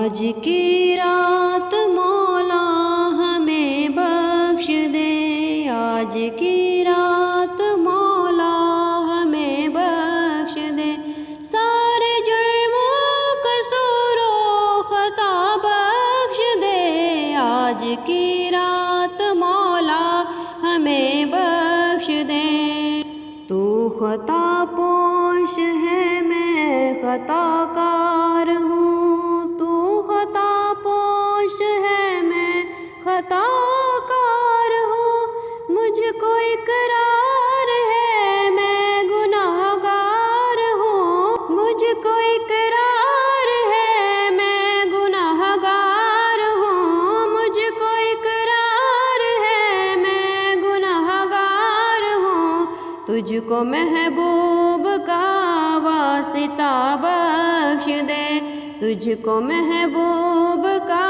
آج کی رات مولا ہمیں بخش دے، آج کی رات مولا ہمیں بخش دے، سارے جرم و قصور و خطا بخش دے، آج کی رات مولا ہمیں بخش دے۔ تو خطا پوش ہے میں خطا کار ہوں، تو خطا پوش ہے میں خطا کار ہوں، مجھ کو اقرار ہے میں گناہ گار ہوں، مجھ کو اقرار ہے میں گناہ گار ہوں، مجھ کو اقرار ہے میں گناہ گار ہوں، تجھ کو محبوب کا واسطہ بخش دے، تجھ کو محبوب کا